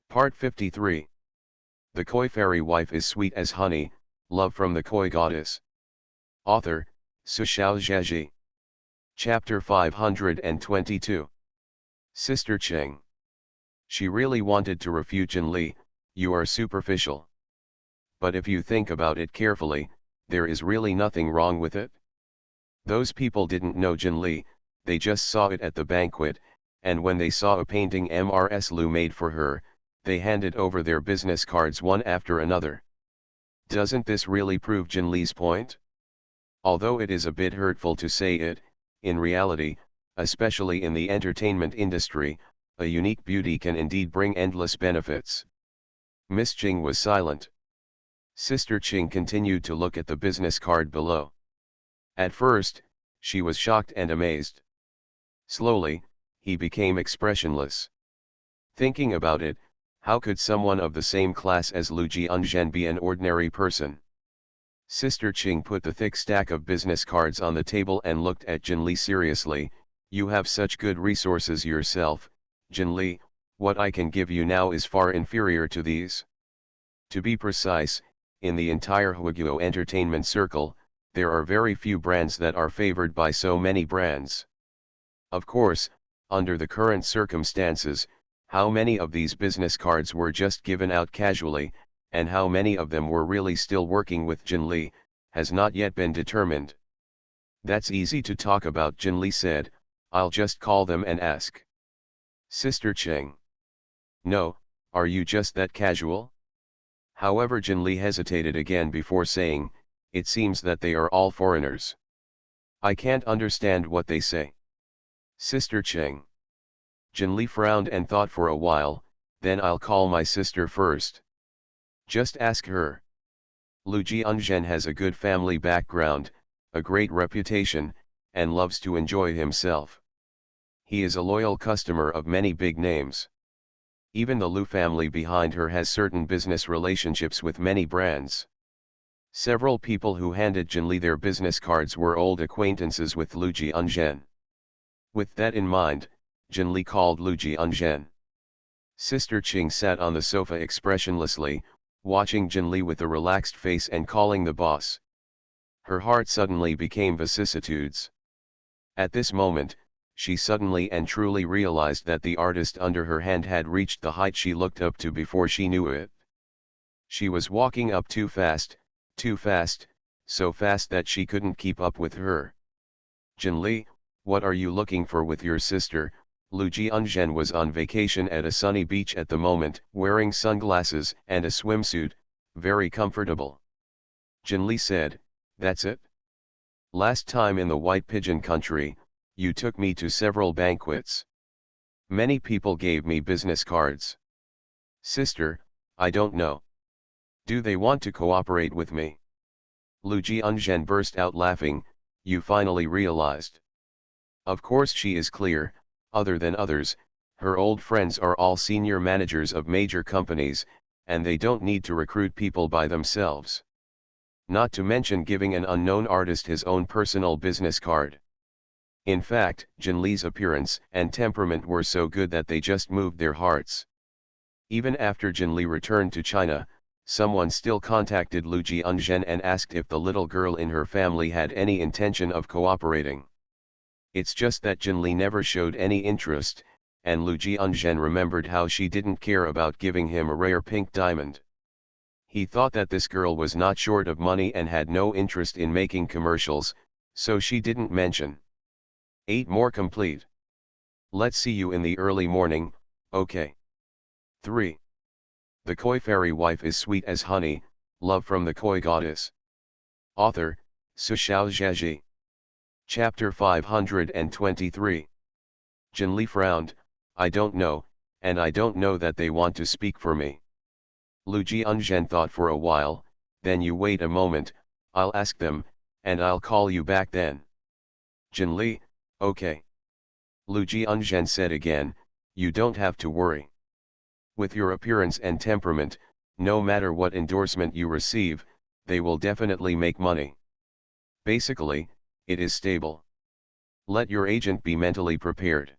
Part 53. The Koi Fairy Wife is Sweet as Honey, Love from the Koi Goddess. Author, Su Xiaozhaji. Chapter 522. Sister Cheng. She really wanted to refute Jin Li, you are superficial. But if you think about it carefully, there is really nothing wrong with it. Those people didn't know Jin Li, they just saw it at the banquet, and when they saw a painting Mrs. Lu made for her, they handed over their business cards one after another. Doesn't this really prove Jin Li's point? Although it is a bit hurtful to say it, in reality, especially in the entertainment industry, a unique beauty can indeed bring endless benefits. Miss Ching was silent. Sister Ching continued to look at the business card below. At first, she was shocked and amazed. Slowly, he became expressionless. Thinking about it, how could someone of the same class as Lu Jianzhen be an ordinary person? Sister Ching put the thick stack of business cards on the table and looked at Jin Li seriously. You have such good resources yourself, Jin Li, what I can give you now is far inferior to these. To be precise, in the entire Huaguo entertainment circle, there are very few brands that are favored by so many brands. Of course, under the current circumstances, how many of these business cards were just given out casually, and how many of them were really still working with Jin Li, has not yet been determined. That's easy to talk about, Jin Li said, I'll just call them and ask. Sister Cheng. No, are you just that casual? However, Jin Li hesitated again before saying, it seems that they are all foreigners. I can't understand what they say. Sister Cheng. Jin Li frowned and thought for a while, then I'll call my sister first. Just ask her. Lu Jianzhen has a good family background, a great reputation, and loves to enjoy himself. He is a loyal customer of many big names. Even the Lu family behind her has certain business relationships with many brands. Several people who handed Jin Li their business cards were old acquaintances with Lu Jianzhen. With that in mind, Jin Li called Lu Jianzhen. Sister Ching sat on the sofa expressionlessly, watching Jin Li with a relaxed face and calling the boss. Her heart suddenly became vicissitudes. At this moment, she suddenly and truly realized that the artist under her hand had reached the height she looked up to before she knew it. She was walking up too fast, so fast that she couldn't keep up with her. Jin Li, what are you looking for with your sister? Lu Jianzhen was on vacation at a sunny beach at the moment, wearing sunglasses and a swimsuit, very comfortable. Jin Li said, that's it? Last time in the White Pigeon Country, you took me to several banquets. Many people gave me business cards. Sister, I don't know. Do they want to cooperate with me? Lu Jianzhen burst out laughing. You finally realized. Of course she is clear. Other than others, her old friends are all senior managers of major companies, and they don't need to recruit people by themselves. Not to mention giving an unknown artist his own personal business card. In fact, Jin Li's appearance and temperament were so good that they just moved their hearts. Even after Jin Li returned to China, someone still contacted Lu Jianzhen and asked if the little girl in her family had any intention of cooperating. It's just that Jin Li never showed any interest, and Lu Jianzhen remembered how she didn't care about giving him a rare pink diamond. He thought that this girl was not short of money and had no interest in making commercials, so she didn't mention. 8 more complete. Let's see you in the early morning, okay. 3. The Koi Fairy Wife is Sweet as Honey, Love from the Koi Goddess. Author, Su Xiaozhaji. Chapter 523. Jin Li frowned, I don't know, and I don't know that they want to speak for me. Lu Jianzhen thought for a while, then you wait a moment, I'll ask them, and I'll call you back then. Jin Li, okay. Lu Jianzhen said again, you don't have to worry. With your appearance and temperament, no matter what endorsement you receive, they will definitely make money. Basically, it is stable. Let your agent be mentally prepared.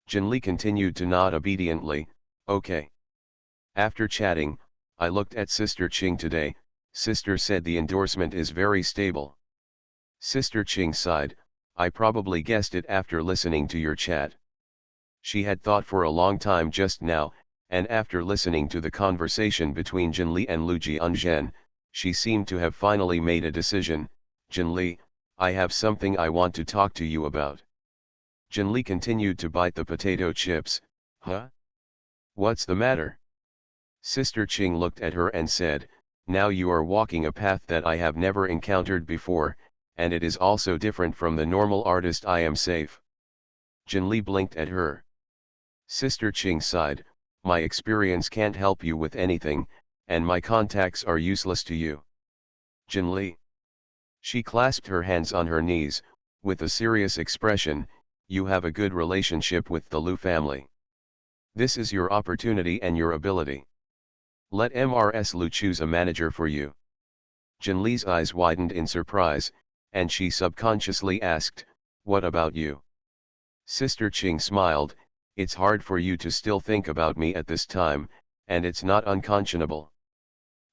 Jin Li continued to nod obediently, okay. After chatting, I looked at Sister Ching today. Sister said the endorsement is very stable. Sister Ching sighed, I probably guessed it after listening to your chat. She had thought for a long time just now, and after listening to the conversation between Jinli and Lu Jianzhen, she seemed to have finally made a decision. Jinli, I have something I want to talk to you about. Jinli continued to bite the potato chips. Huh? What's the matter? Sister Ching looked at her and said, now you are walking a path that I have never encountered before, and it is also different from the normal artist. I am safe. Jinli blinked at her. Sister Ching sighed, my experience can't help you with anything, and my contacts are useless to you. Jinli. She clasped her hands on her knees, with a serious expression, you have a good relationship with the Lu family. This is your opportunity and your ability. Let Mrs. Lu choose a manager for you. Jinli's eyes widened in surprise, and she subconsciously asked, what about you? Sister Ching smiled, it's hard for you to still think about me at this time, and it's not unconscionable.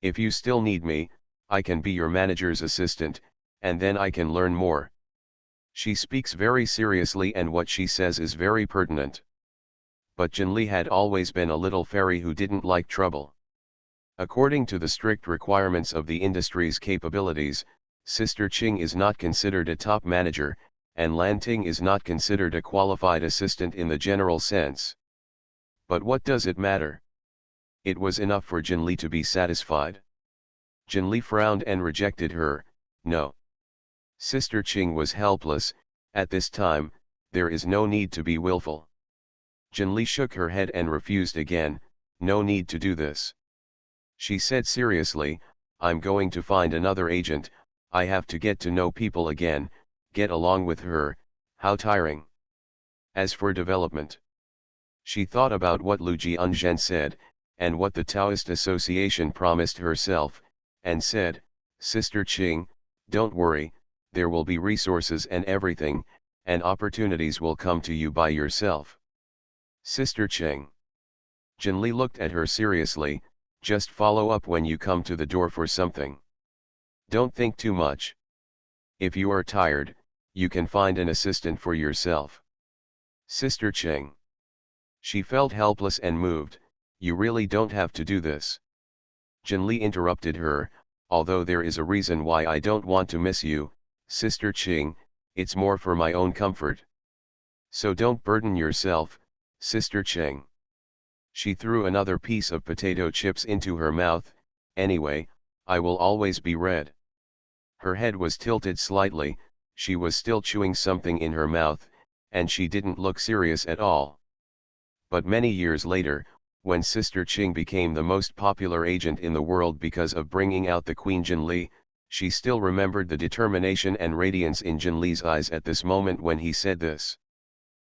If you still need me, I can be your manager's assistant, and then I can learn more. She speaks very seriously and what she says is very pertinent. But Jinli had always been a little fairy who didn't like trouble. According to the strict requirements of the industry's capabilities, Sister Ching is not considered a top manager, and Lan Ting is not considered a qualified assistant in the general sense. But what does it matter? It was enough for Jinli to be satisfied. Jinli frowned and rejected her, no. Sister Ching was helpless, at this time, there is no need to be willful. Jinli shook her head and refused again, no need to do this. She said seriously, I'm going to find another agent, I have to get to know people again, get along with her, how tiring. As for development. She thought about what Lu Jianzhen said, and what the Taoist Association promised herself, and said, Sister Ching, don't worry, there will be resources and everything, and opportunities will come to you by yourself. Sister Ching. Jinli looked at her seriously, just follow up when you come to the door for something. Don't think too much. If you are tired, you can find an assistant for yourself. Sister Ching. She felt helpless and moved, you really don't have to do this. Jinli interrupted her, although there is a reason why I don't want to miss you, Sister Ching, it's more for my own comfort. So don't burden yourself, Sister Ching. She threw another piece of potato chips into her mouth, anyway, I will always be red. Her head was tilted slightly, she was still chewing something in her mouth, and she didn't look serious at all. But many years later, when Sister Ching became the most popular agent in the world because of bringing out the Queen Jinli, she still remembered the determination and radiance in Jinli's eyes at this moment when he said this.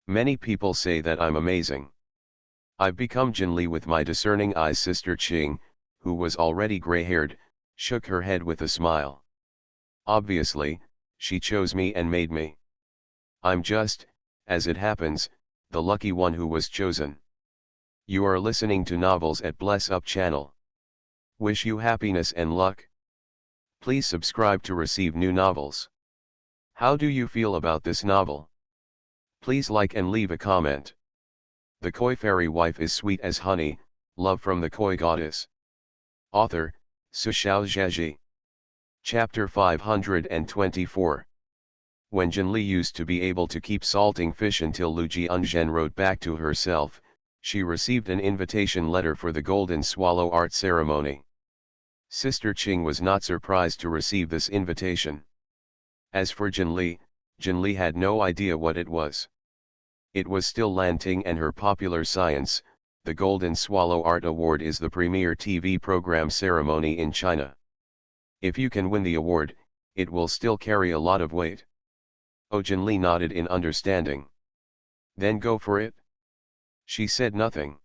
Many people say that I'm amazing. I've become Jinli with my discerning eyes. Sister Ching, who was already gray-haired, shook her head with a smile. Obviously, she chose me and made me. I'm just, as it happens, the lucky one who was chosen. You are listening to Novels at Bless Up channel. Wish you happiness and luck. Please subscribe to receive new novels. How do you feel about this novel? Please like and leave a comment. The Koi Fairy Wife is Sweet as Honey, Love from the Koi Goddess. Author, Su Xiaozhaji. Chapter 524. When Jinli used to be able to keep salting fish until Lu Jianzhen wrote back to herself, she received an invitation letter for the Golden Swallow art ceremony. Sister Ching was not surprised to receive this invitation. As for Jinli had no idea what it was. It was still Lan Ting and her popular science. The Golden Swallow Art Award is the premier TV program ceremony in China. If you can win the award, it will still carry a lot of weight. Oh, Jinli nodded in understanding. Then go for it. She said nothing.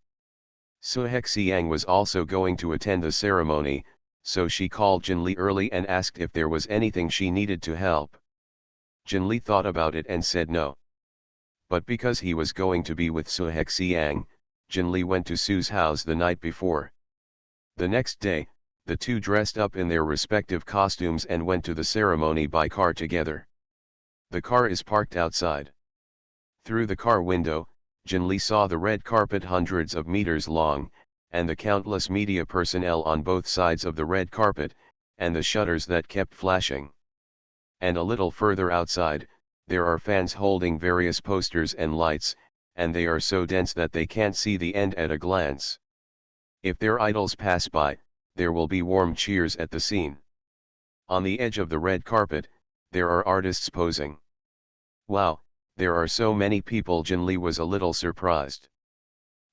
Su Hexiang was also going to attend the ceremony, so she called Jinli early and asked if there was anything she needed to help. Jinli thought about it and said no. But because he was going to be with Su Hexiang, Jinli went to Su's house the night before. The next day, the two dressed up in their respective costumes and went to the ceremony by car together. The car is parked outside. Through the car window, Jinli saw the red carpet hundreds of meters long, and the countless media personnel on both sides of the red carpet, and the shutters that kept flashing. And a little further outside, there are fans holding various posters and lights, and they are so dense that they can't see the end at a glance. If their idols pass by, there will be warm cheers at the scene. On the edge of the red carpet, there are artists posing. Wow, there are so many people. Jinli was a little surprised.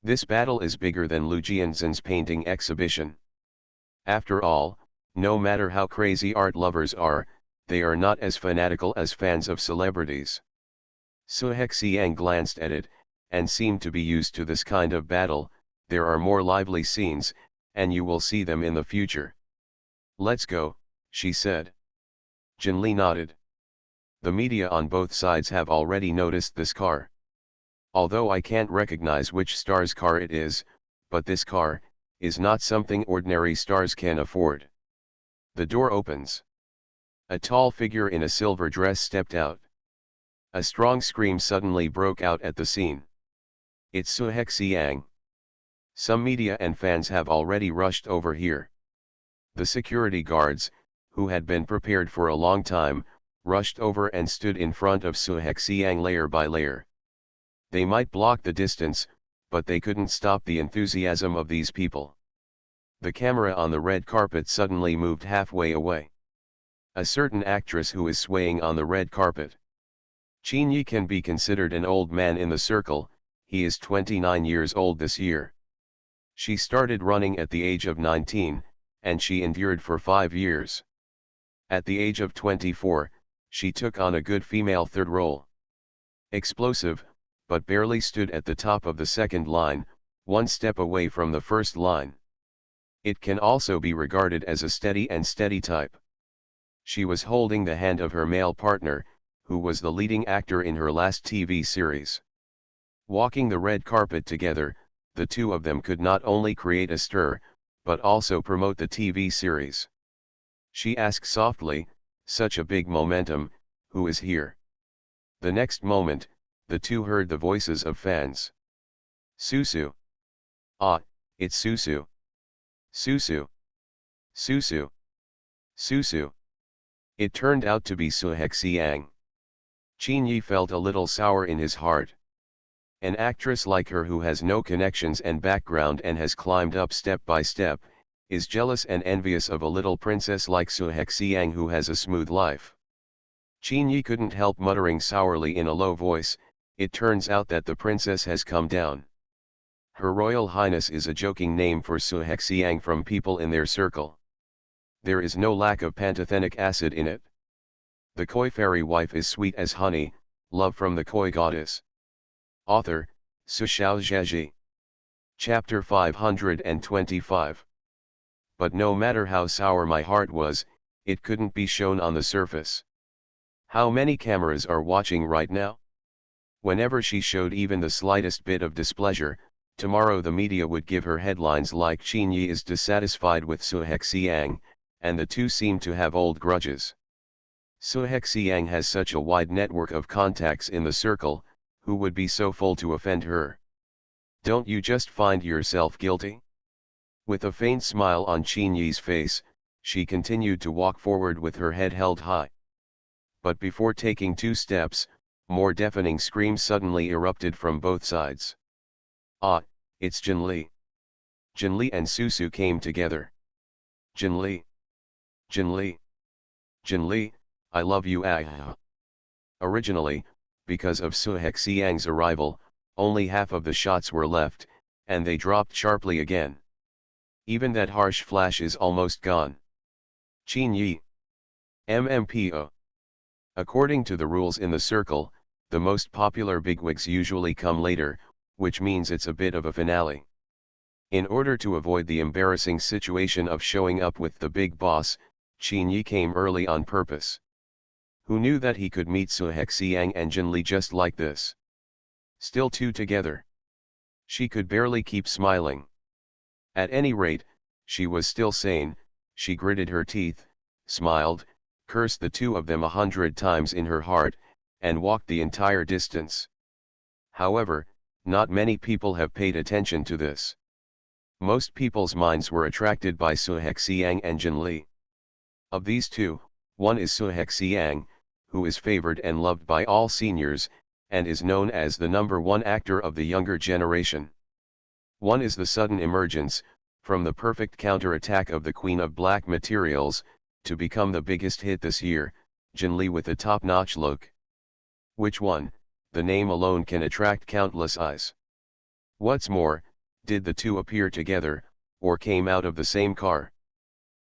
This battle is bigger than Lu Jianzhen's painting exhibition. After all, no matter how crazy art lovers are, they are not as fanatical as fans of celebrities. Su Hexiang glanced at it, and seemed to be used to this kind of battle. There are more lively scenes, and you will see them in the future. Let's go, she said. Jinli nodded. The media on both sides have already noticed this car. Although I can't recognize which star's car it is, but this car is not something ordinary stars can afford. The door opens. A tall figure in a silver dress stepped out. A strong scream suddenly broke out at the scene. It's Su Hexiang. Some media and fans have already rushed over here. The security guards, who had been prepared for a long time, rushed over and stood in front of Su Hexiang layer by layer. They might block the distance, but they couldn't stop the enthusiasm of these people. The camera on the red carpet suddenly moved halfway away. A certain actress who is swaying on the red carpet. Qin Yi can be considered an old man in the circle. He is 29 years old this year. She started running at the age of 19, and she endured for 5 years. At the age of 24, she took on a good female third role. Explosive, but barely stood at the top of the second line, one step away from the first line. It can also be regarded as a steady and steady type. She was holding the hand of her male partner, who was the leading actor in her last TV series. Walking the red carpet together, the two of them could not only create a stir, but also promote the TV series. She asked softly, "Such a big momentum, who is here?" The next moment, the two heard the voices of fans. Susu. Ah, it's Susu. Susu. Susu. Susu. It turned out to be Su Hexiang. Qin Yi felt a little sour in his heart. An actress like her who has no connections and background and has climbed up step by step, is jealous and envious of a little princess like Su Hexiang who has a smooth life. Qin Yi couldn't help muttering sourly in a low voice, "It turns out that the princess has come down." Her Royal Highness is a joking name for Su Hexiang from people in their circle. There is no lack of pantothenic acid in it. The koi fairy wife is sweet as honey, love from the koi goddess. Author, Su Xiaozheji. Chapter 525. But no matter how sour my heart was, it couldn't be shown on the surface. How many cameras are watching right now? Whenever she showed even the slightest bit of displeasure, tomorrow the media would give her headlines like "Qin Yi is dissatisfied with Su Hexiang," and the two seem to have old grudges. Su Hexiang has such a wide network of contacts in the circle, who would be so fool to offend her? Don't you just find yourself guilty? With a faint smile on Qin Yi's face, she continued to walk forward with her head held high. But before taking 2 steps, more deafening screams suddenly erupted from both sides. Ah, it's Jinli. Jinli and Susu came together. Jinli. Jinli. Jinli, I love you. Originally, because of Su Hexiang's arrival, only half of the shots were left, and they dropped sharply again. Even that harsh flash is almost gone. Qin Yi. MMPO. According to the rules in the circle, the most popular bigwigs usually come later, which means it's a bit of a finale. In order to avoid the embarrassing situation of showing up with the big boss, Qin Yi came early on purpose. Who knew that he could meet Su Hexiang and Jinli just like this? Still two together. She could barely keep smiling. At any rate, She was still sane. She gritted her teeth, smiled, cursed the two of them 100 times in her heart, and walked the entire distance. However, not many people have paid attention to this. Most people's minds were attracted by Suhexiang and Jinli. Of these two, one is Suhexiang, who is favored and loved by all seniors, and is known as the #1 actor of the younger generation. One is the sudden emergence, from the perfect counter-attack of the Queen of Black Materials, to become the biggest hit this year, Jinli with a top-notch look. Which one? The name alone can attract countless eyes. What's more, did the two appear together, or came out of the same car?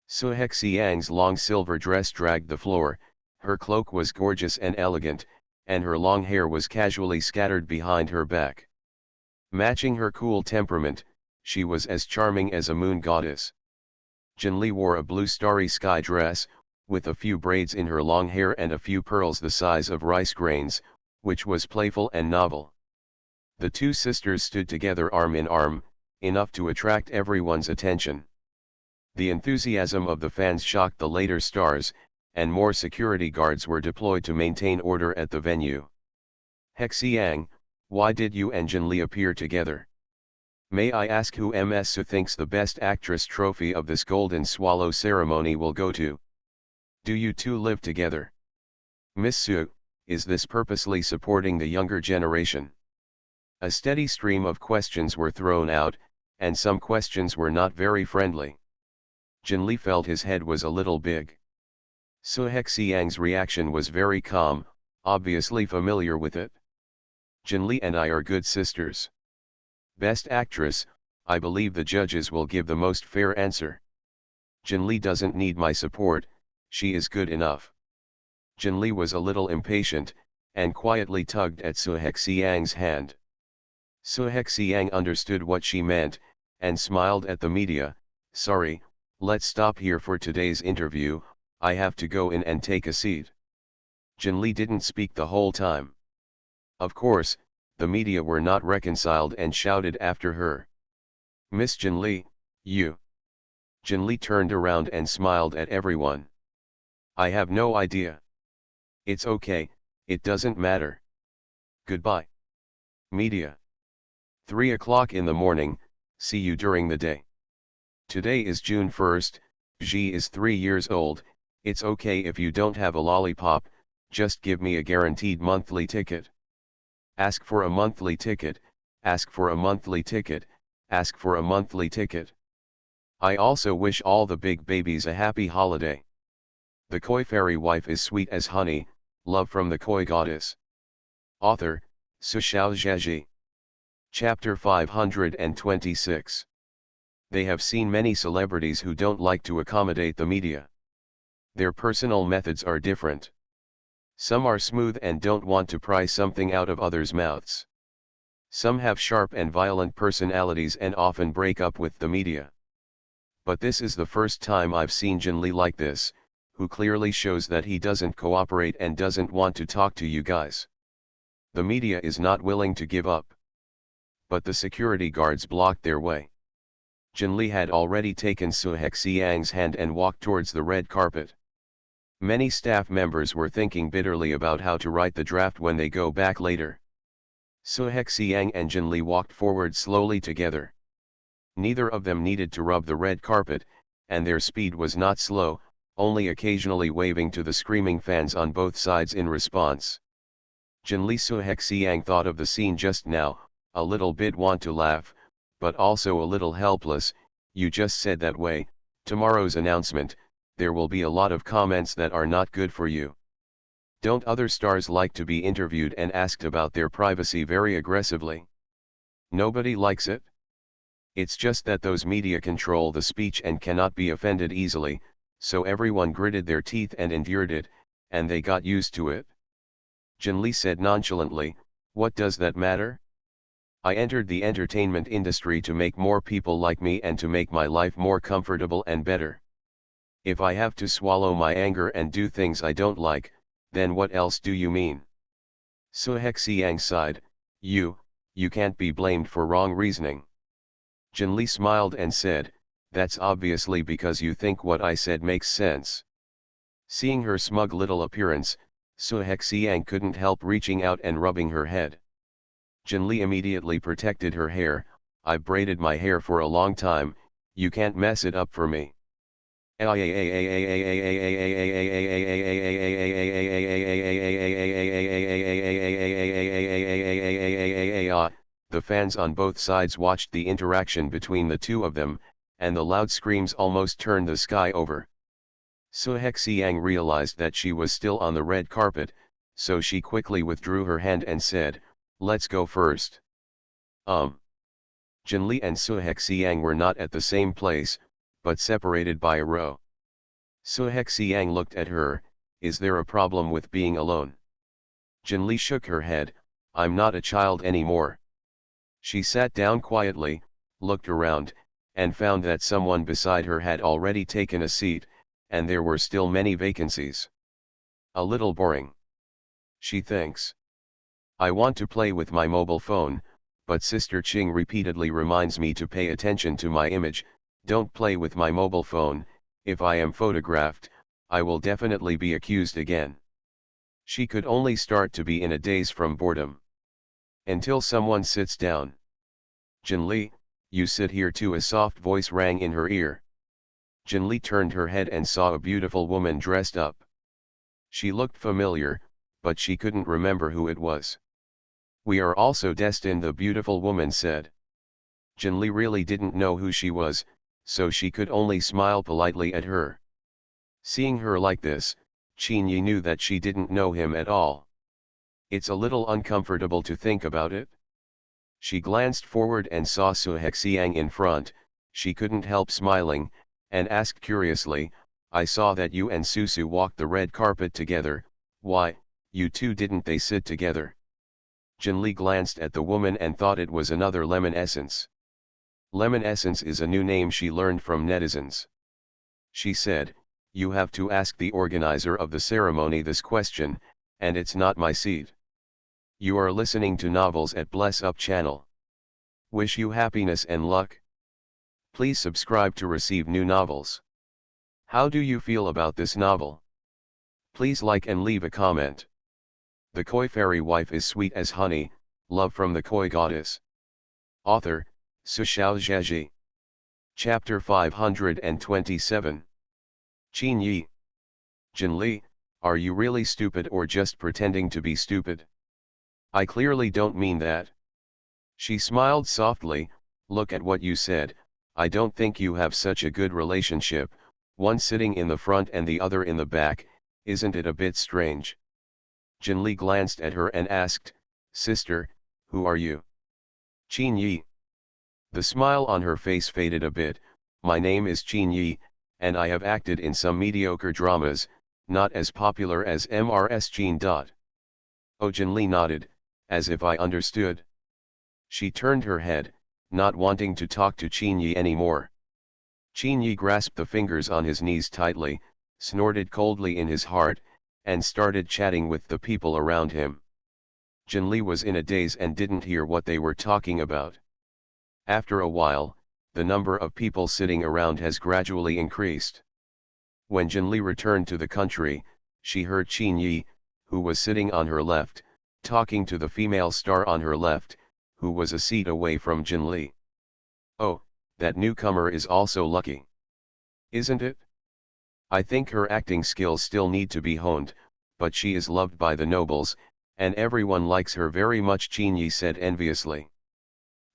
Suhexiang's long silver dress dragged the floor, her cloak was gorgeous and elegant, and her long hair was casually scattered behind her back. Matching her cool temperament, she was as charming as a moon goddess. Jinli wore a blue starry sky dress, with a few braids in her long hair and a few pearls the size of rice grains, which was playful and novel. The two sisters stood together arm in arm, enough to attract everyone's attention. The enthusiasm of the fans shocked the later stars, and more security guards were deployed to maintain order at the venue. Hexiang, why did you and Jinli appear together? May I ask who Ms. Su thinks the Best Actress trophy of this Golden Swallow ceremony will go to? Do you two live together? Miss Su, is this purposely supporting the younger generation? A steady stream of questions were thrown out, and some questions were not very friendly. Jinli felt his head was a little big. Suhexiang's reaction was very calm, obviously familiar with it. Jinli and I are good sisters. Best Actress, I believe the judges will give the most fair answer. Jinli doesn't need my support, she is good enough. Jinli was a little impatient, and quietly tugged at Suhexiang's hand. Suhexiang understood what she meant, and smiled at the media. Sorry, let's stop here for today's interview, I have to go in and take a seat. Jinli didn't speak the whole time. Of course, the media were not reconciled and shouted after her. Miss Jinli, you. Jinli turned around and smiled at everyone. I have no idea. It's okay, it doesn't matter. Goodbye. Media. 3 o'clock in the morning, see you during the day. Today is June 1st, Xi is 3 years old, it's okay if you don't have a lollipop, just give me a guaranteed monthly ticket. Ask for a monthly ticket, ask for a monthly ticket, ask for a monthly ticket. I also wish all the big babies a happy holiday. The koi fairy wife is sweet as honey, love from the koi goddess. Author, Sushao Zheji. Chapter 526. They have seen many celebrities who don't like to accommodate the media. Their personal methods are different. Some are smooth and don't want to pry something out of others' mouths. Some have sharp and violent personalities and often break up with the media. But this is the first time I've seen Jinli like this, who clearly shows that he doesn't cooperate and doesn't want to talk to you guys. The media is not willing to give up. But the security guards blocked their way. Jinli had already taken Suhexiang's hand and walked towards the red carpet. Many staff members were thinking bitterly about how to write the draft when they go back later. Suhexiang and Jinli walked forward slowly together. Neither of them needed to rub the red carpet, and their speed was not slow, only occasionally waving to the screaming fans on both sides in response. Jinli Suhexiang thought of the scene just now, a little bit want to laugh, but also a little helpless. You just said that way, tomorrow's announcement, there will be a lot of comments that are not good for you. Don't other stars like to be interviewed and asked about their privacy very aggressively? Nobody likes it. It's just that those media control the speech and cannot be offended easily, so everyone gritted their teeth and endured it, and they got used to it. Jinli said nonchalantly, what does that matter? I entered the entertainment industry to make more people like me and to make my life more comfortable and better. If I have to swallow my anger and do things I don't like, then what else do you mean? Suhexiang sighed, you can't be blamed for wrong reasoning. Jinli smiled and said, That's obviously because you think what I said makes sense. Seeing her smug little appearance, Suhexiang couldn't help reaching out and rubbing her head. Jinli immediately protected her hair. I've braided my hair for a long time, you can't mess it up for me. The fans on both sides watched the interaction between the two of them, and the loud screams almost turned the sky over. Suhexiang realized that she was still on the red carpet, so she quickly withdrew her hand and said, "Let's go first." Jinli and Suhexiang were not at the same place, but separated by a row. Suhexiang looked at her. Is there a problem with being alone? Jinli shook her head. I'm not a child anymore. She sat down quietly, looked around, and found that someone beside her had already taken a seat, and there were still many vacancies. A little boring, she thinks. I want to play with my mobile phone, but Sister Ching repeatedly reminds me to pay attention to my image. Don't play with my mobile phone. If I am photographed, I will definitely be accused again. She could only start to be in a daze from boredom. Until someone sits down. Jinli, you sit here too, a soft voice rang in her ear. Jinli turned her head and saw a beautiful woman dressed up. She looked familiar, but she couldn't remember who it was. We are also destined, the beautiful woman said. Jinli really didn't know who she was, so she could only smile politely at her. Seeing her like this, Qinyi knew that she didn't know him at all. It's a little uncomfortable to think about it. She glanced forward and saw Suhexiang in front. She couldn't help smiling, and asked curiously, I saw that you and Susu walked the red carpet together. Why, you two didn't they sit together? Jinli glanced at the woman and thought it was another Lemon Essence. Lemon Essence is a new name she learned from netizens. She said, you have to ask the organizer of the ceremony this question, and it's not my seat. You are listening to Novels at Bless Up channel. Wish you happiness and luck. Please subscribe to receive new novels. How do you feel about this novel? Please like and leave a comment. The Koi Fairy Wife is sweet as honey, love from the Koi Goddess. Author, Sushao Zheji. Chapter 527. Qin Yi. Jinli, are you really stupid or just pretending to be stupid? I clearly don't mean that. She smiled softly. Look at what you said. I don't think you have such a good relationship, one sitting in the front and the other in the back. Isn't it a bit strange? Jinli glanced at her and asked, Sister, who are you? Qin Yi. The smile on her face faded a bit. My name is Qin Yi, and I have acted in some mediocre dramas, not as popular as Mrs. Qin. Oh, Jinli nodded, as if I understood. She turned her head, not wanting to talk to Qin Yi anymore. Qin Yi grasped the fingers on his knees tightly, snorted coldly in his heart, and started chatting with the people around him. Jinli was in a daze and didn't hear what they were talking about. After a while, the number of people sitting around has gradually increased. When Jinli returned to the country, she heard Qin Yi, who was sitting on her left, talking to the female star on her left, who was a seat away from Jinli. Oh, that newcomer is also lucky. Isn't it? I think her acting skills still need to be honed, but she is loved by the nobles, and everyone likes her very much, Qin Yi said enviously.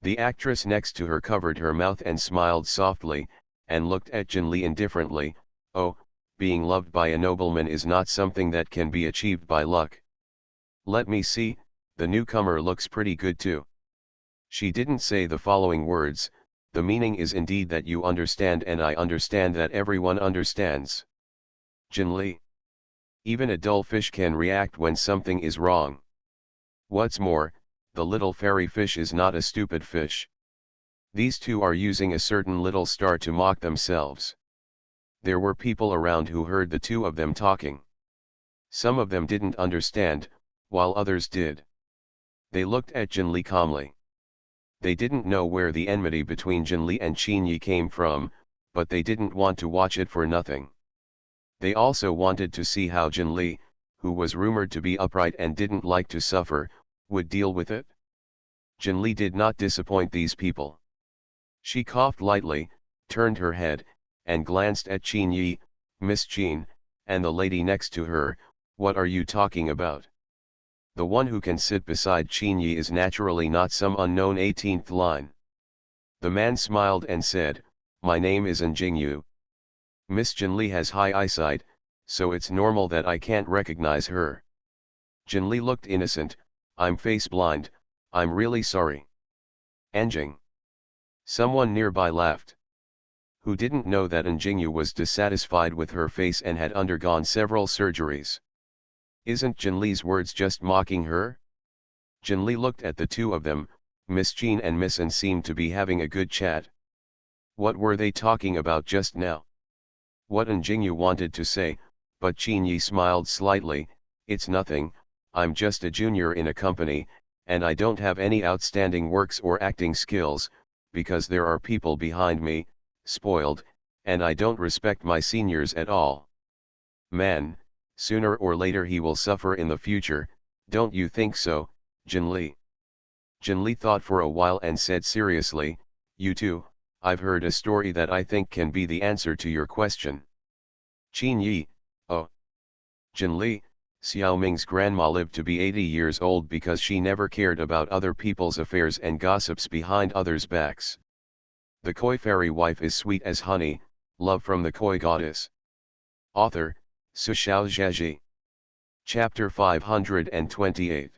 The actress next to her covered her mouth and smiled softly, and looked at Jinli indifferently. Oh, being loved by a nobleman is not something that can be achieved by luck. Let me see, the newcomer looks pretty good too. She didn't say the following words. The meaning is indeed that you understand and I understand that everyone understands. Jinli. Even a dull fish can react when something is wrong. What's more, the little fairy fish is not a stupid fish. These two are using a certain little star to mock themselves. There were people around who heard the two of them talking. Some of them didn't understand, while others did. They looked at Jinli calmly. They didn't know where the enmity between Jinli and Qin Yi came from, but they didn't want to watch it for nothing. They also wanted to see how Jinli, who was rumored to be upright and didn't like to suffer, would deal with it. Jinli did not disappoint these people. She coughed lightly, turned her head, and glanced at Qin Yi, Miss Qin, and the lady next to her. What are you talking about? The one who can sit beside Qin Yi is naturally not some unknown 18th line. The man smiled and said, my name is Jingyu. Miss Jinli has high eyesight, so it's normal that I can't recognize her. Jinli looked innocent, I'm face blind, I'm really sorry. Anjing. Someone nearby laughed. Who didn't know that Jingyu was dissatisfied with her face and had undergone several surgeries? Isn't Jinli's words just mocking her? Jinli looked at the two of them, Miss Qin and Miss An seemed to be having a good chat. What were they talking about just now? What Jingyu wanted to say, but Qin Yi smiled slightly, it's nothing, I'm just a junior in a company, and I don't have any outstanding works or acting skills, because there are people behind me, spoiled, and I don't respect my seniors at all. Man, sooner or later he will suffer in the future, don't you think so, Jinli? Jinli thought for a while and said seriously, you too, I've heard a story that I think can be the answer to your question. Qin Yi, oh. Jinli, Xiao Ming's grandma lived to be 80 years old because she never cared about other people's affairs and gossips behind others' backs. The koi fairy wife is sweet as honey, love from the koi goddess. Author, Sushao Zheji. Chapter 528.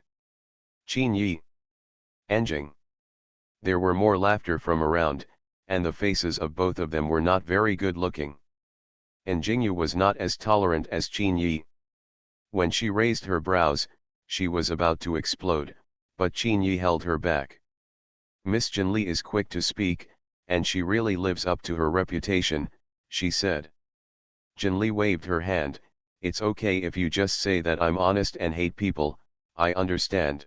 Qin Yi. Anjing. There were more laughter from around, and the faces of both of them were not very good looking. Jingyu was not as tolerant as Qin Yi. When she raised her brows, she was about to explode, but Qin Yi held her back. Miss Jinli is quick to speak, and she really lives up to her reputation, she said. Jinli waved her hand, it's okay if you just say that I'm honest and hate people, I understand.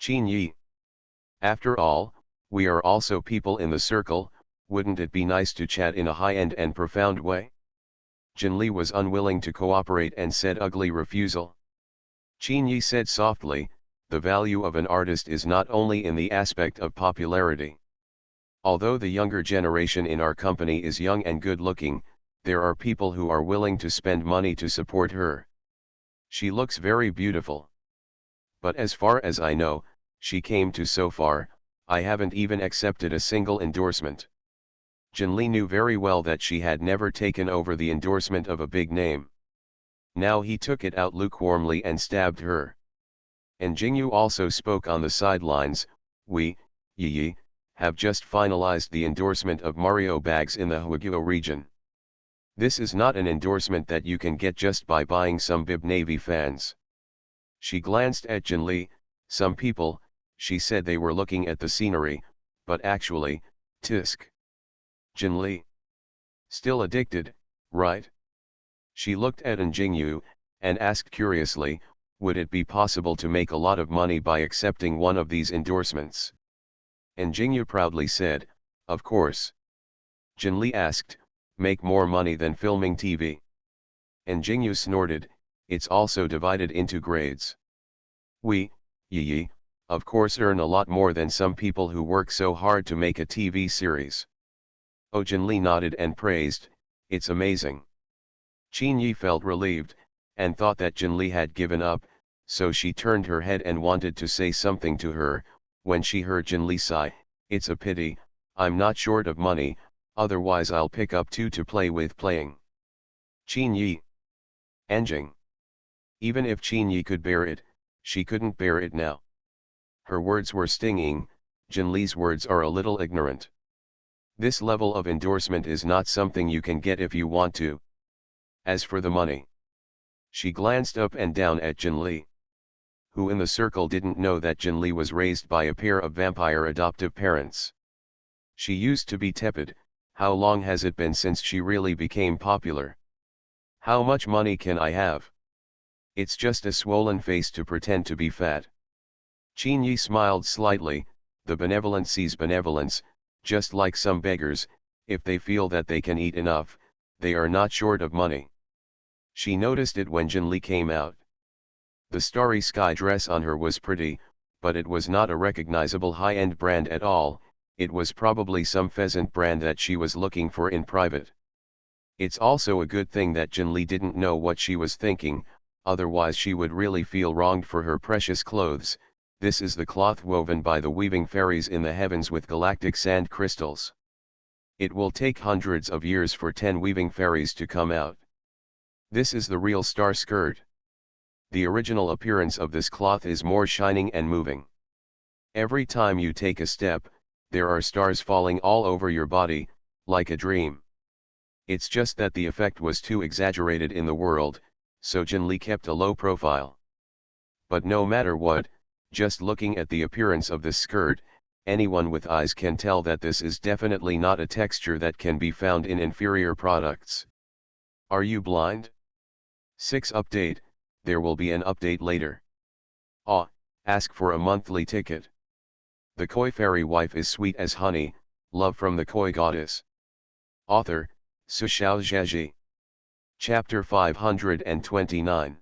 Qin Yi. After all, we are also people in the circle, wouldn't it be nice to chat in a high-end and profound way? Jinli was unwilling to cooperate and said ugly refusal. Qin Yi said softly, the value of an artist is not only in the aspect of popularity. Although the younger generation in our company is young and good-looking, there are people who are willing to spend money to support her. She looks very beautiful. But as far as I know, she came to so far, I haven't even accepted a single endorsement. Jinli knew very well that she had never taken over the endorsement of a big name. Now he took it out lukewarmly and stabbed her. And Jingyu also spoke on the sidelines, we, Yi, have just finalized the endorsement of Mario bags in the Huaguo region. This is not an endorsement that you can get just by buying some bib Navy fans. She glanced at Jinli, some people, she said they were looking at the scenery, but actually, tisk. Jinli. Still addicted, right? She looked at Jingyu, and asked curiously, would it be possible to make a lot of money by accepting one of these endorsements? Jingyu proudly said, of course. Jinli asked, make more money than filming TV? Jingyu snorted, it's also divided into grades. We, Yi, of course earn a lot more than some people who work so hard to make a TV series. Oh, Jinli nodded and praised, it's amazing. Qin Yi felt relieved, and thought that Jinli had given up, so she turned her head and wanted to say something to her, when she heard Jinli sigh, it's a pity, I'm not short of money, otherwise I'll pick up two to play with playing. Qin Yi. Anjing. Even if Qin Yi could bear it, she couldn't bear it now. Her words were stinging, Jinli's words are a little ignorant. This level of endorsement is not something you can get if you want to. As for the money. She glanced up and down at Jinli. Who in the circle didn't know that Jinli was raised by a pair of vampire adoptive parents? She used to be tepid, how long has it been since she really became popular? How much money can I have? It's just a swollen face to pretend to be fat. Qin Yi smiled slightly, the benevolent sees benevolence, just like some beggars, If they feel that they can eat enough, they are not short of money. She noticed it when Jinli came out. The starry sky dress on her was pretty, but it was not a recognizable high-end brand at all. It was probably some pheasant brand that she was looking for in private. It's also a good thing that Jinli didn't know what she was thinking, otherwise she would really feel wronged for her precious clothes. This is the cloth woven by the weaving fairies in the heavens with galactic sand crystals. It will take hundreds of years for 10 weaving fairies to come out. This is the real star skirt. The original appearance of this cloth is more shining and moving. Every time you take a step, there are stars falling all over your body, like a dream. It's just that the effect was too exaggerated in the world, so Jinli kept a low profile. But no matter what, just looking at the appearance of this skirt, anyone with eyes can tell that this is definitely not a texture that can be found in inferior products. Are you blind? 6 Update, there will be an update later. Ask for a monthly ticket. The Koi Fairy Wife is sweet as honey, love from the Koi Goddess. Author, Su Xiaozhaji. Chapter 529.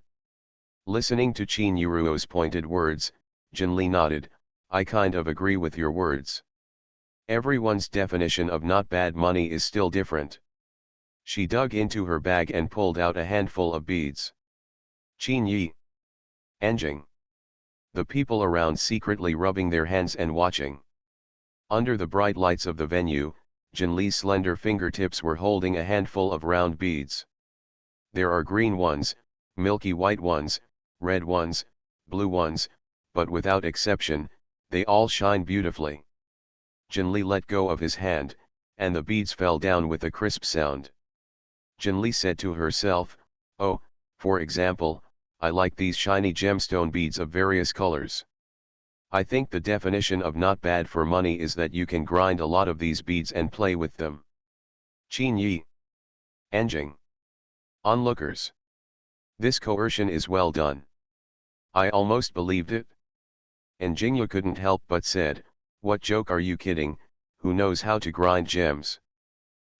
Listening to Qin Yuruo's pointed words, Jinli nodded. I kind of agree with your words. Everyone's definition of not bad money is still different. She dug into her bag and pulled out a handful of beads. Qin Yi. Enjing. The people around secretly rubbing their hands and watching. Under the bright lights of the venue, Jinli's slender fingertips were holding a handful of round beads. There are green ones, milky white ones, red ones, blue ones, but without exception, they all shine beautifully. Jinli let go of his hand, and the beads fell down with a crisp sound. Jinli said to herself, oh, for example, I like these shiny gemstone beads of various colors. I think the definition of not bad for money is that you can grind a lot of these beads and play with them. Qin Yi. Enjing. Onlookers. This coercion is well done. I almost believed it. And Jingyu couldn't help but said, what joke are you kidding, who knows how to grind gems?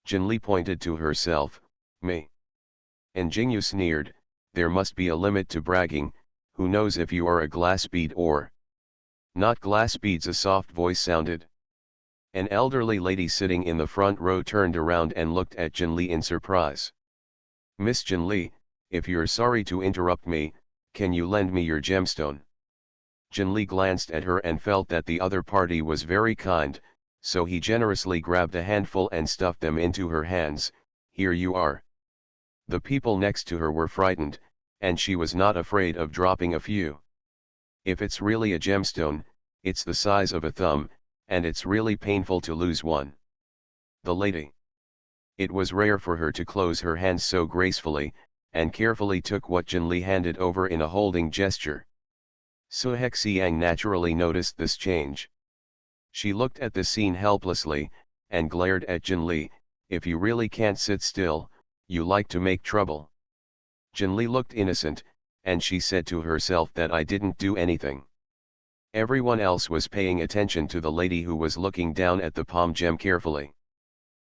Jinli pointed to herself, me. And Jingyu sneered, there must be a limit to bragging, who knows if you are a glass bead or not glass beads, a soft voice sounded. An elderly lady sitting in the front row turned around and looked at Jinli in surprise. Miss Jinli, if you're sorry to interrupt me, can you lend me your gemstone? Jinli glanced at her and felt that the other party was very kind, so he generously grabbed a handful and stuffed them into her hands. Here you are. The people next to her were frightened, and she was not afraid of dropping a few. If it's really a gemstone, it's the size of a thumb, and it's really painful to lose one. The lady. It was rare for her to close her hands so gracefully, and carefully took what Jinli handed over in a holding gesture. Su Hexiang naturally noticed this change. She looked at the scene helplessly, and glared at Jinli. If you really can't sit still, you like to make trouble. Jinli looked innocent, and she said to herself that I didn't do anything. Everyone else was paying attention to the lady who was looking down at the palm gem carefully.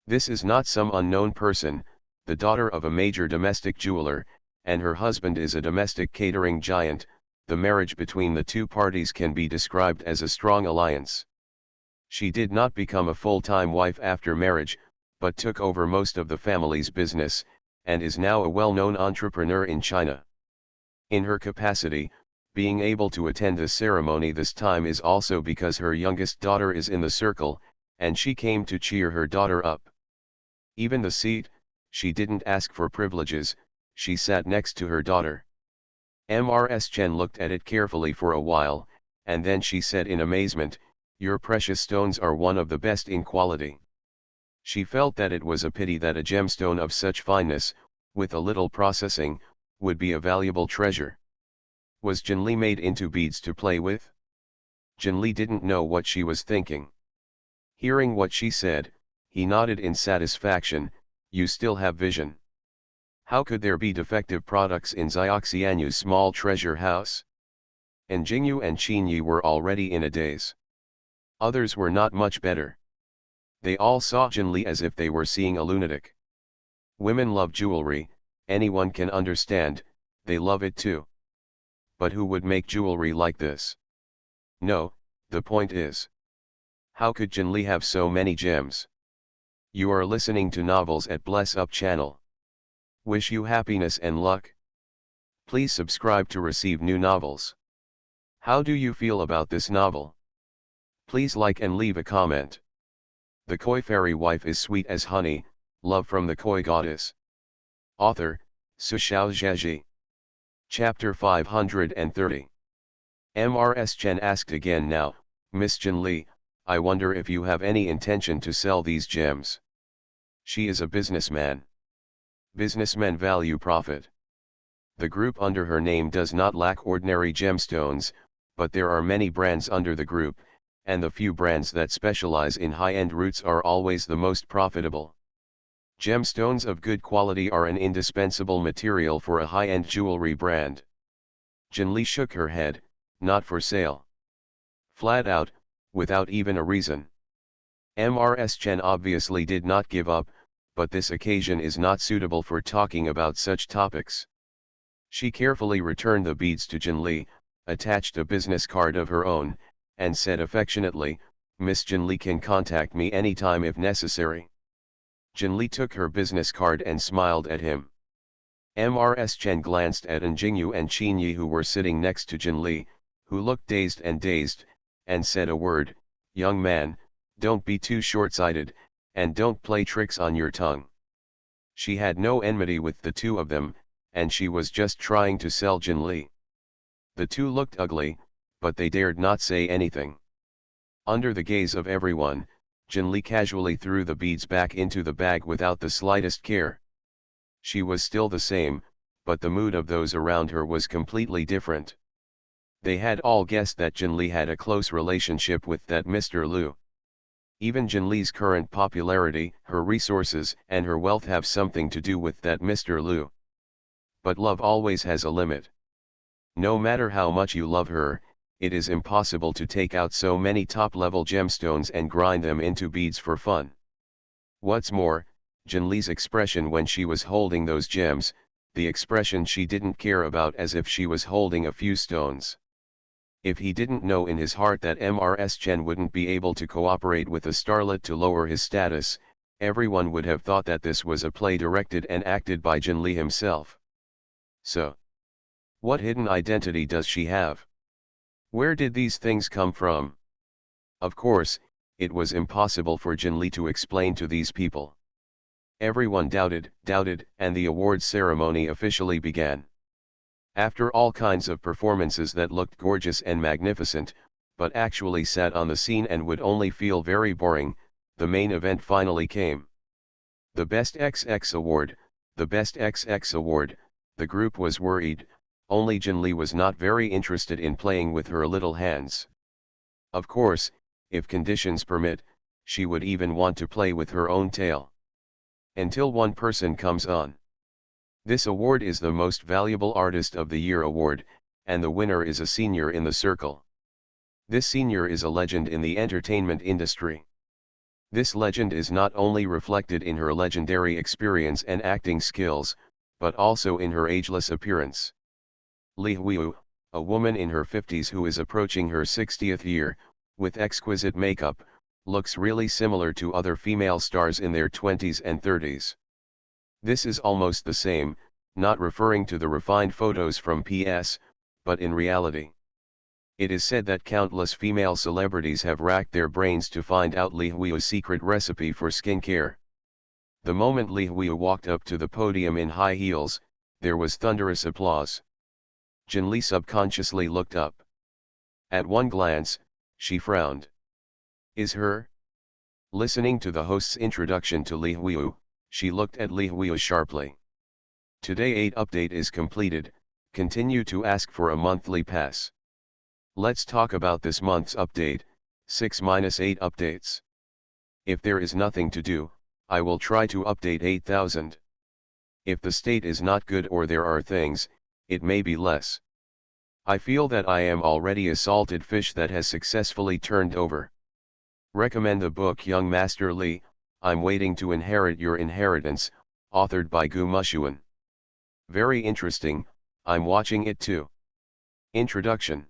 This is not some unknown person, the daughter of a major domestic jeweler, and her husband is a domestic catering giant. The marriage between the two parties can be described as a strong alliance. She did not become a full-time wife after marriage, but took over most of the family's business, and is now a well-known entrepreneur in China. In her capacity, being able to attend the ceremony this time is also because her youngest daughter is in the circle, and she came to cheer her daughter up. Even the seat, she didn't ask for privileges, she sat next to her daughter. Ms. Chen looked at it carefully for a while, and then she said in amazement, your precious stones are one of the best in quality. She felt that it was a pity that a gemstone of such fineness, with a little processing, would be a valuable treasure. Was Jinli made into beads to play with? Jinli didn't know what she was thinking. Hearing what she said, he nodded in satisfaction. You still have vision. How could there be defective products in Xiaoxianyu's small treasure house? And Jingyu and Qin Yi were already in a daze. Others were not much better. They all saw Jinli as if they were seeing a lunatic. Women love jewelry, anyone can understand, they love it too. But who would make jewelry like this? No, the point is, how could Jinli have so many gems? You are listening to Novels at Bless Up channel. Wish you happiness and luck. Please subscribe to receive new novels. How do you feel about this novel? Please like and leave a comment. The Koi Fairy Wife is sweet as honey, love from the Koi Goddess. Author, Sushao Zheji. Chapter 530. Mrs. Chen asked again now, Miss Jinli, I wonder if you have any intention to sell these gems. She is a businessman. Businessmen value profit. The group under her name does not lack ordinary gemstones, but there are many brands under the group, and the few brands that specialize in high-end roots are always the most profitable. Gemstones of good quality are an indispensable material for a high-end jewelry brand. Jinli shook her head, not for sale. Flat out, without even a reason. Mrs. Chen obviously did not give up, but this occasion is not suitable for talking about such topics. She carefully returned the beads to Jinli, attached a business card of her own, and said affectionately, Miss Jinli can contact me anytime if necessary. Jinli took her business card and smiled at him. Mrs. Chen glanced at Njingyu and Qinyi who were sitting next to Jinli, who looked dazed, and said a word, young man, don't be too short-sighted, and don't play tricks on your tongue. She had no enmity with the two of them, and she was just trying to sell Jinli. The two looked ugly, but they dared not say anything. Under the gaze of everyone, Jinli casually threw the beads back into the bag without the slightest care. She was still the same, but the mood of those around her was completely different. They had all guessed that Jinli had a close relationship with that Mr. Liu. Even Jinli's current popularity, her resources, and her wealth have something to do with that Mr. Liu. But love always has a limit. No matter how much you love her, it is impossible to take out so many top-level gemstones and grind them into beads for fun. What's more, Jinli's expression when she was holding those gems, the expression she didn't care about as if she was holding a few stones. If he didn't know in his heart that Mrs. Chen wouldn't be able to cooperate with a starlet to lower his status, everyone would have thought that this was a play directed and acted by Jinli himself. So, what hidden identity does she have? Where did these things come from? Of course, it was impossible for Jinli to explain to these people. Everyone doubted, and the awards ceremony officially began. After all kinds of performances that looked gorgeous and magnificent, but actually sat on the scene and would only feel very boring, the main event finally came. The Best XX Award, the Best XX Award, the group was worried, only Jinli was not very interested in playing with her little hands. Of course, if conditions permit, she would even want to play with her own tail. Until one person comes on. This award is the Most Valuable Artist of the Year award, and the winner is a senior in the circle. This senior is a legend in the entertainment industry. This legend is not only reflected in her legendary experience and acting skills, but also in her ageless appearance. Li Huiyu, a woman in her 50s who is approaching her 60th year, with exquisite makeup, looks really similar to other female stars in their 20s and 30s. This is almost the same, not referring to the refined photos from PS, but in reality. It is said that countless female celebrities have racked their brains to find out Li Huiyu's secret recipe for skincare. The moment Li Huiyu walked up to the podium in high heels, there was thunderous applause. Jinli subconsciously looked up. At one glance, she frowned. Is her? Listening to the host's introduction to Li Huiyu, she looked at Li Huiyu sharply. Today 8 update is completed, continue to ask for a monthly pass. Let's talk about this month's update, 6-8 updates. If there is nothing to do, I will try to update 8000. If the state is not good or there are things, it may be less. I feel that I am already a salted fish that has successfully turned over. Recommend the book Young Master Li, I'm Waiting to Inherit Your Inheritance, authored by Gu Mushuan. Very interesting, I'm watching it too. Introduction.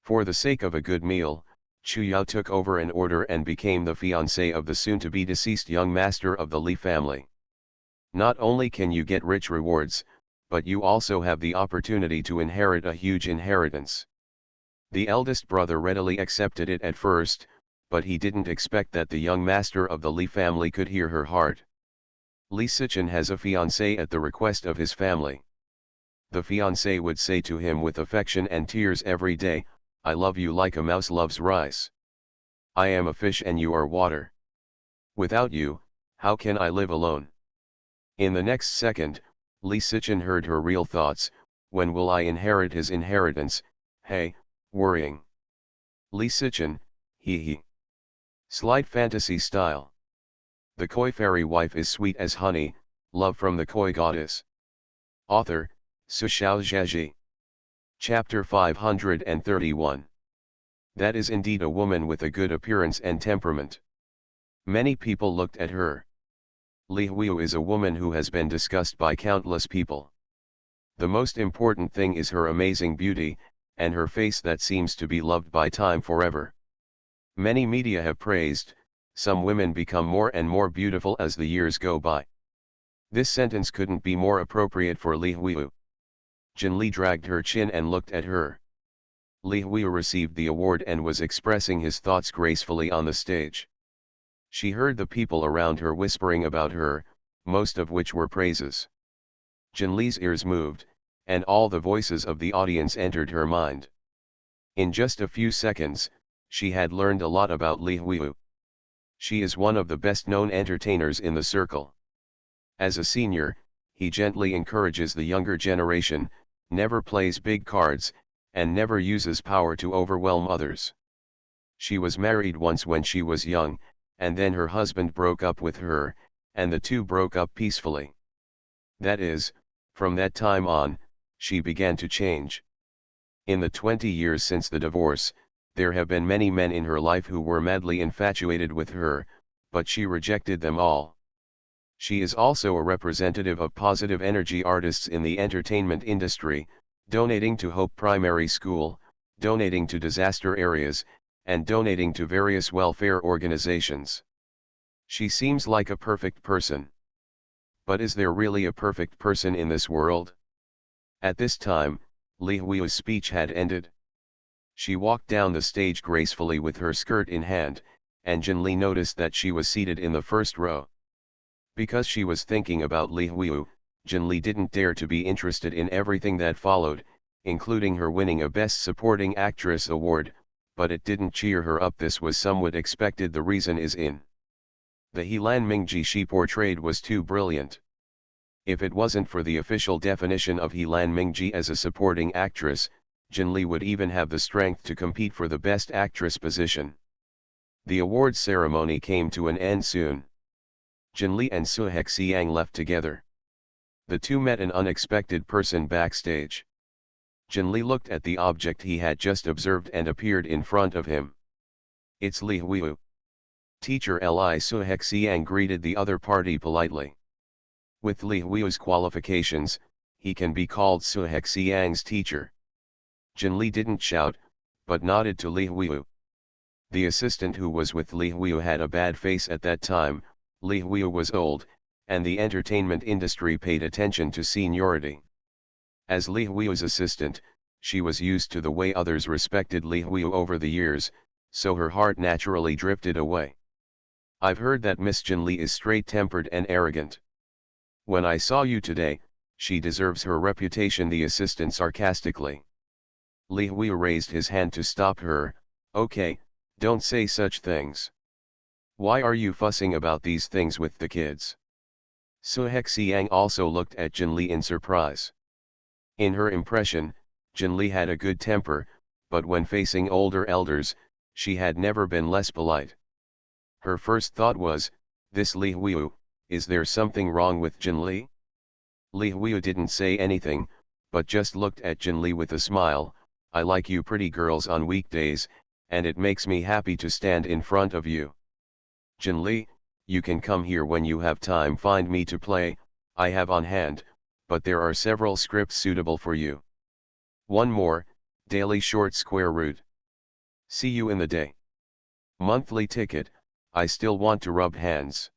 For the sake of a good meal, Chu Yao took over an order and became the fiancé of the soon-to-be deceased young master of the Li family. Not only can you get rich rewards, but you also have the opportunity to inherit a huge inheritance. The eldest brother readily accepted it at first, but he didn't expect that the young master of the Li family could hear her heart. Li Sichen has a fiancé at the request of his family. The fiancé would say to him with affection and tears every day, I love you like a mouse loves rice. I am a fish and you are water. Without you, how can I live alone? In the next second, Li Sichen heard her real thoughts, when will I inherit his inheritance, hey, worrying. Li Sichen, hee hee. Slight fantasy style. The koi fairy wife is sweet as honey, love from the koi goddess. Author, Su Xiao Zheji. Chapter 531. That is indeed a woman with a good appearance and temperament. Many people looked at her. Li Huiyu is a woman who has been discussed by countless people. The most important thing is her amazing beauty, and her face that seems to be loved by time forever. Many media have praised, some women become more and more beautiful as the years go by. This sentence couldn't be more appropriate for Li Huiyu. Jin Li dragged her chin and looked at her. Li Huiyu received the award and was expressing his thoughts gracefully on the stage. She heard the people around her whispering about her, most of which were praises. Jin Li's ears moved, and all the voices of the audience entered her mind. In just a few seconds, she had learned a lot about Li Huiyu. She is one of the best-known entertainers in the circle. As a senior, he gently encourages the younger generation, never plays big cards, and never uses power to overwhelm others. She was married once when she was young, and then her husband broke up with her, and the two broke up peacefully. That is, from that time on, she began to change. In the 20 years since the divorce, there have been many men in her life who were madly infatuated with her, but she rejected them all. She is also a representative of positive energy artists in the entertainment industry, donating to Hope Primary School, donating to disaster areas, and donating to various welfare organizations. She seems like a perfect person. But is there really a perfect person in this world? At this time, Li Huiyu's speech had ended. She walked down the stage gracefully with her skirt in hand, and Jin Li noticed that she was seated in the first row. Because she was thinking about Li Huiyu, Jin Li didn't dare to be interested in everything that followed, including her winning a Best Supporting Actress award, but it didn't cheer her up. This was somewhat expected. The reason is in the Helan Mingji she portrayed was too brilliant. If it wasn't for the official definition of Helan Mingji as a supporting actress, Jin Li would even have the strength to compete for the Best Actress position. The awards ceremony came to an end soon. Jin Li and Su Hexiang left together. The two met an unexpected person backstage. Jin Li looked at the object he had just observed and appeared in front of him. It's Li Huiyu. Teacher Li Su Hexiang greeted the other party politely. With Li Huiyu's qualifications, he can be called Su Hexiang's teacher. Jin Li didn't shout, but nodded to Li Huiyu. The assistant who was with Li Huiyu had a bad face at that time. Li Huiyu was old, and the entertainment industry paid attention to seniority. As Li Huiyu's assistant, she was used to the way others respected Li Huiyu over the years, so her heart naturally drifted away. I've heard that Miss Jin Li is straight-tempered and arrogant. When I saw you today, she deserves her reputation, the assistant sarcastically. Li Huiyu raised his hand to stop her. Okay, don't say such things. Why are you fussing about these things with the kids? Su Hexiang also looked at Jin Li in surprise. In her impression, Jin Li had a good temper, but when facing older elders, she had never been less polite. Her first thought was, this Li Huiyu, is there something wrong with Jin Li? Li Huiyu didn't say anything, but just looked at Jin Li with a smile. I like you pretty girls on weekdays, and it makes me happy to stand in front of you. Jin Lee, you can come here when you have time. Find me to play, I have on hand, but there are several scripts suitable for you. One more, daily short square root. See you in the day. Monthly ticket, I still want to rub hands.